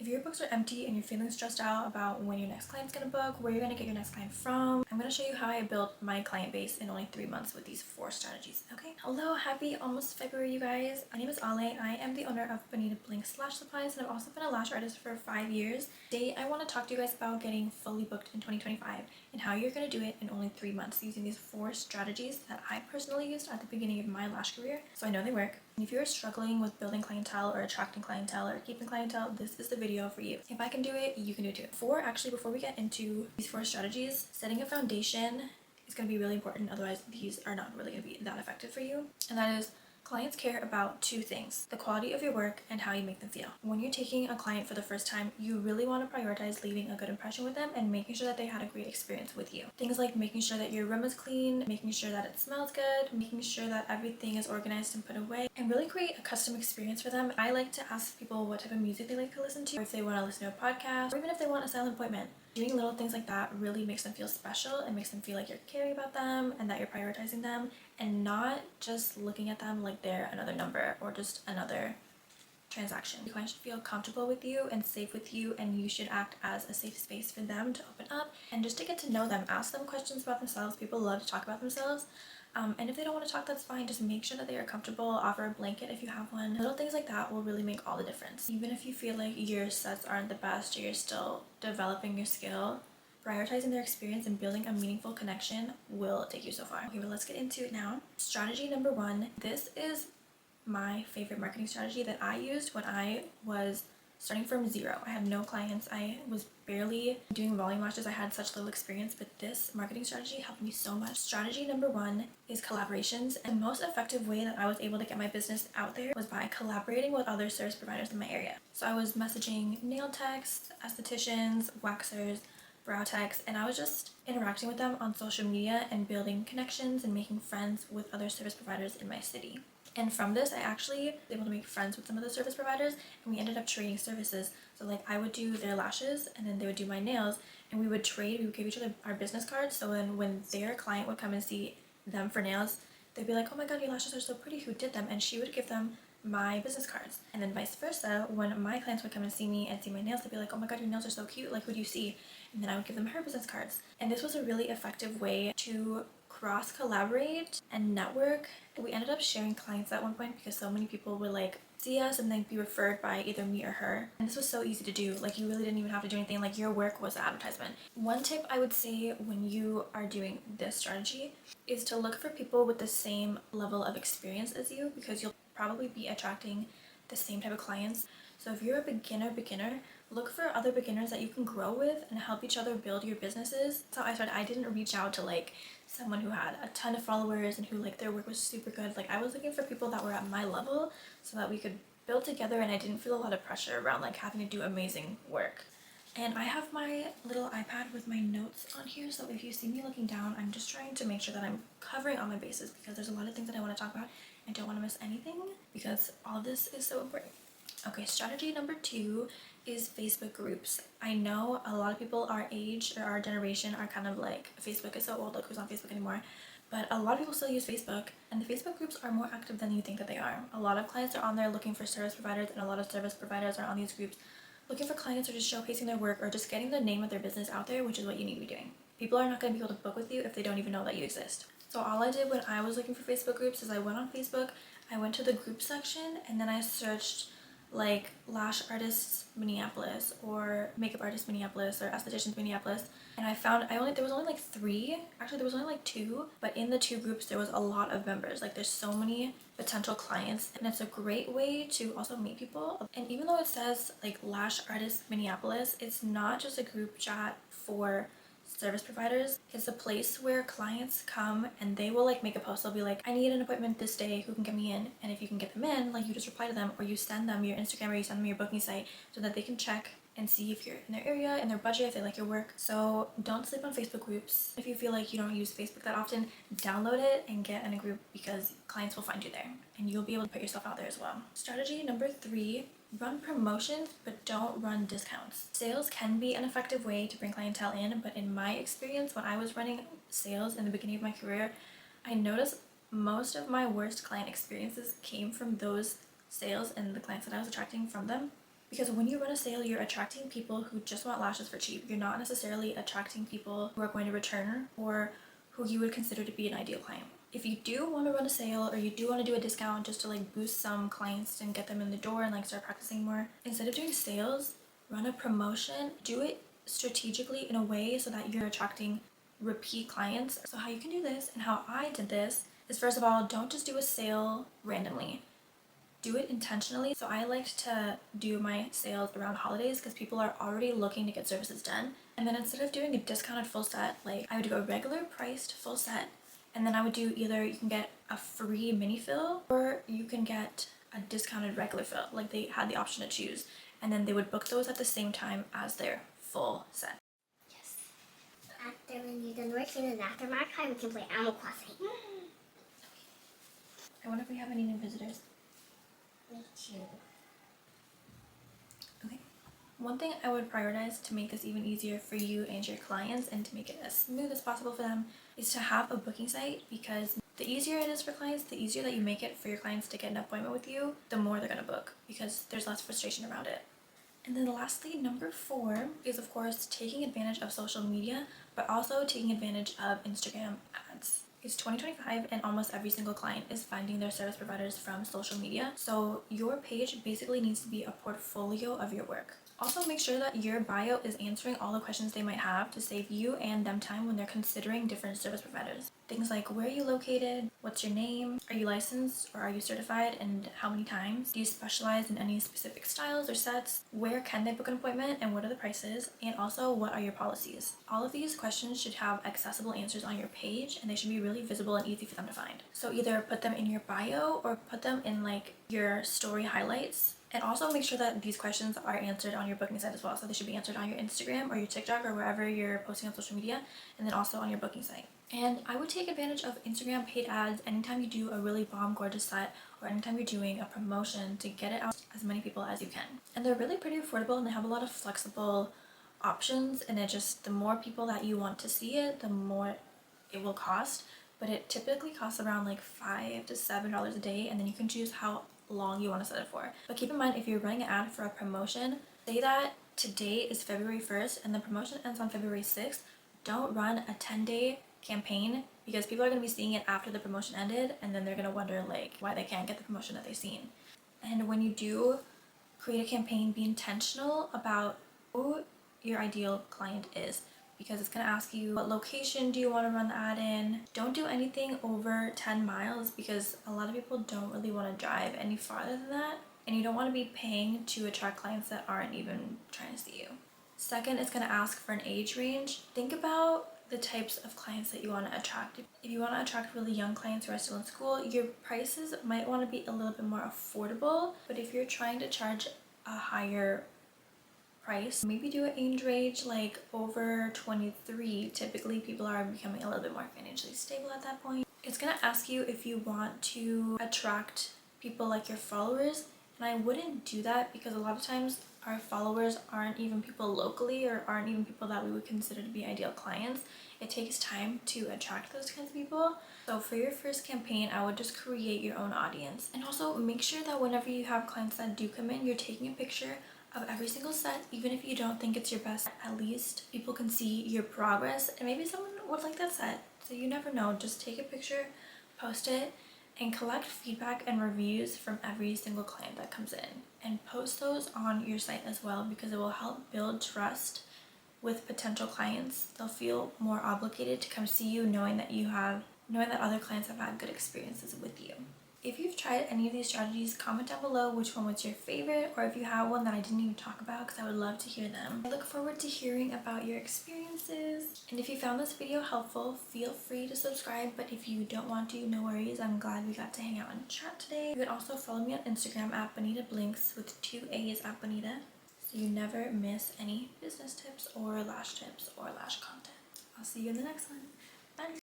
If your books are empty and you're feeling stressed out about when your next client's gonna book, where you're gonna get your next client from, I'm gonna show you how I built my client base in only 3 months with these 4 strategies, okay? Hello, happy almost February, you guys. My name is Ale. I am the owner of Bonita Blinks Lash Supplies, and I've also been a lash artist for 5 years. Today, I want to talk to you guys about getting fully booked in 2025 and how you're gonna do it in only 3 months using these 4 strategies that I personally used at the beginning of my lash career, so I know they work. And if you're struggling with building clientele or attracting clientele or keeping clientele, this is the video for you. If I can do it, you can do it too. Before we get into these 4 strategies, setting a foundation is going to be really important. Otherwise, these are not really going to be that effective for you. And that is, clients care about 2 things: the quality of your work and how you make them feel. When you're taking a client for the first time, you really want to prioritize leaving a good impression with them and making sure that they had a great experience with you. Things like making sure that your room is clean, making sure that it smells good, making sure that everything is organized and put away, and really create a custom experience for them. I like to ask people what type of music they like to listen to, or if they want to listen to a podcast, or even if they want a silent appointment. Doing little things like that really makes them feel special and makes them feel like you're caring about them and that you're prioritizing them and not just looking at them like they're another number or just another transaction. Your client should feel comfortable with you and safe with you, and you should act as a safe space for them to open up and just to get to know them. Ask them questions about themselves. People love to talk about themselves. And if they don't want to talk, that's fine. Just make sure that they are comfortable. Offer a blanket if you have one. Little things like that will really make all the difference. Even if you feel like your sets aren't the best or you're still developing your skill, prioritizing their experience and building a meaningful connection will take you so far. Okay, but let's get into it now. Strategy number 1. This is my favorite marketing strategy that I used when I was starting from zero. I had no clients. I was barely doing volume lashes. I had such little experience, but this marketing strategy helped me so much. Strategy number 1 is collaborations. And the most effective way that I was able to get my business out there was by collaborating with other service providers in my area. So I was messaging nail techs, estheticians, waxers, brow techs, and I was just interacting with them on social media and building connections and making friends with other service providers in my city. And from this, I actually was able to make friends with some of the service providers, and we ended up trading services. So like I would do their lashes and then they would do my nails, and we would trade. We would give each other our business cards. So then when their client would come and see them for nails, they'd be like, "Oh my god, your lashes are so pretty, who did them?" And she would give them my business cards. And then vice versa, when my clients would come and see me and see my nails, they'd be like, "Oh my god, your nails are so cute, like who do you see?" And then I would give them her business cards. And this was a really effective way to cross collaborate and network. We ended up sharing clients at one point because so many people would like see us and then be referred by either me or her. And this was so easy to do. Like you really didn't even have to do anything. Like your work was the advertisement. One tip I would say when you are doing this strategy is to look for people with the same level of experience as you, because you'll probably be attracting the same type of clients. So if you're a beginner, look for other beginners that you can grow with and help each other build your businesses. That's how I started. I didn't reach out to like someone who had a ton of followers and who like their work was super good. Like I was looking for people that were at my level so that we could build together, and I didn't feel a lot of pressure around like having to do amazing work. And I have my little iPad with my notes on here, so if you see me looking down, I'm just trying to make sure that I'm covering all my bases because there's a lot of things that I want to talk about. I don't want to miss anything because all of this is so important. Okay, strategy number 2 is Facebook groups. I know a lot of people our age or our generation are kind of like, Facebook is so old, like who's on Facebook anymore? But a lot of people still use Facebook, and the Facebook groups are more active than you think that they are. A lot of clients are on there looking for service providers, and a lot of service providers are on these groups looking for clients or just showcasing their work or just getting the name of their business out there, which is what you need to be doing. People are not going to be able to book with you if they don't even know that you exist. So all I did when I was looking for Facebook groups is I went on Facebook, I went to the group section, and then I searched like lash artists Minneapolis or makeup artists Minneapolis or estheticians Minneapolis, and I found there was only like 3, actually there was only like 2, but in the 2 groups there was a lot of members. Like there's so many potential clients, and it's a great way to also meet people. And even though it says like lash artists Minneapolis, it's not just a group chat for service providers. It's a place where clients come and they will like make a post. They'll be like, "I need an appointment this day, who can get me in?" And if you can get them in, like you just reply to them, or you send them your Instagram, or you send them your booking site so that they can check and see if you're in their area, in their budget, if they like your work. So don't sleep on Facebook groups. If you feel like you don't use Facebook that often, download it and get in a group because clients will find you there and you'll be able to put yourself out there as well. Strategy number 3, run promotions, but don't run discounts. Sales can be an effective way to bring clientele in, but in my experience, when I was running sales in the beginning of my career, I noticed most of my worst client experiences came from those sales and the clients that I was attracting from them, Because when you run a sale, you're attracting people who just want lashes for cheap. You're not necessarily attracting people who are going to return or who you would consider to be an ideal client. If you do want to run a sale or you do want to do a discount just to like boost some clients and get them in the door and like start practicing more, instead of doing sales, run a promotion. Do it strategically in a way so that you're attracting repeat clients. So how you can do this and how I did this is, first of all, don't just do a sale randomly. Do it intentionally. So I liked to do my sales around holidays because people are already looking to get services done. And then instead of doing a discounted full set, like I would do a regular priced full set, and then I would do either you can get a free mini fill or you can get a discounted regular fill. Like they had the option to choose, and then they would book those at the same time as their full set. Yes. After when you're done working and after my time, we can play Animal Crossing. I wonder if we have any new visitors. Me too. Okay. One thing I would prioritize to make this even easier for you and your clients and to make it as smooth as possible for them is to have a booking site, because the easier it is for clients, the easier that you make it for your clients to get an appointment with you, the more they're going to book because there's less frustration around it. And then lastly, number 4 is of course taking advantage of social media, but also taking advantage of Instagram ads. It's 2025 and almost every single client is finding their service providers from social media. So your page basically needs to be a portfolio of your work. Also, make sure that your bio is answering all the questions they might have to save you and them time when they're considering different service providers. Things like, where are you located? What's your name? Are you licensed or are you certified, and how many times? Do you specialize in any specific styles or sets? Where can they book an appointment and what are the prices? And also, what are your policies? All of these questions should have accessible answers on your page, and they should be really visible and easy for them to find. So either put them in your bio or put them in like your story highlights. And also make sure that these questions are answered on your booking site as well. So they should be answered on your Instagram or your TikTok or wherever you're posting on social media, and then also on your booking site. And I would take advantage of Instagram paid ads anytime you do a really bomb gorgeous set or anytime you're doing a promotion to get it out to as many people as you can. And they're really pretty affordable and they have a lot of flexible options, and it just, the more people that you want to see it, the more it will cost. But it typically costs around like $5 to $7 a day, and then you can choose how long you want to set it for. But keep in mind, if you're running an ad for a promotion, say that today is February 1st and the promotion ends on February 6th, don't run a 10-day campaign, because people are going to be seeing it after the promotion ended, and then they're going to wonder like why they can't get the promotion that they've seen. And when you do create a campaign, be intentional about who your ideal client is, because it's going to ask you what location do you want to run the ad in. Don't do anything over 10 miles because a lot of people don't really want to drive any farther than that, and you don't want to be paying to attract clients that aren't even trying to see you. Second, it's going to ask for an age range. Think about the types of clients that you want to attract. If you want to attract really young clients who are still in school, your prices might want to be a little bit more affordable. But if you're trying to charge a higher price, maybe do an age range like over 23. Typically people are becoming a little bit more financially stable at that point. It's going to ask you if you want to attract people like your followers, and I wouldn't do that because a lot of times our followers aren't even people locally or aren't even people that we would consider to be ideal clients. It takes time to attract those kinds of people. So for your first campaign, I would just create your own audience. And also make sure that whenever you have clients that do come in, you're taking a picture of every single set. Even if you don't think it's your best, at least people can see your progress, and maybe someone would like that set. So you never know, just take a picture, post it, and collect feedback and reviews from every single client that comes in, and post those on your site as well, because it will help build trust with potential clients. They'll feel more obligated to come see you, knowing that other clients have had good experiences with you. If you've tried any of these strategies, comment down below which one was your favorite, or if you have one that I didn't even talk about, because I would love to hear them. I look forward to hearing about your experiences. And if you found this video helpful, feel free to subscribe, but if you don't want to, no worries. I'm glad we got to hang out and chat today. You can also follow me on Instagram at Bonita Blinks with 2 A's at Bonita, so you never miss any business tips or lash content. I'll see you in the next one. Bye!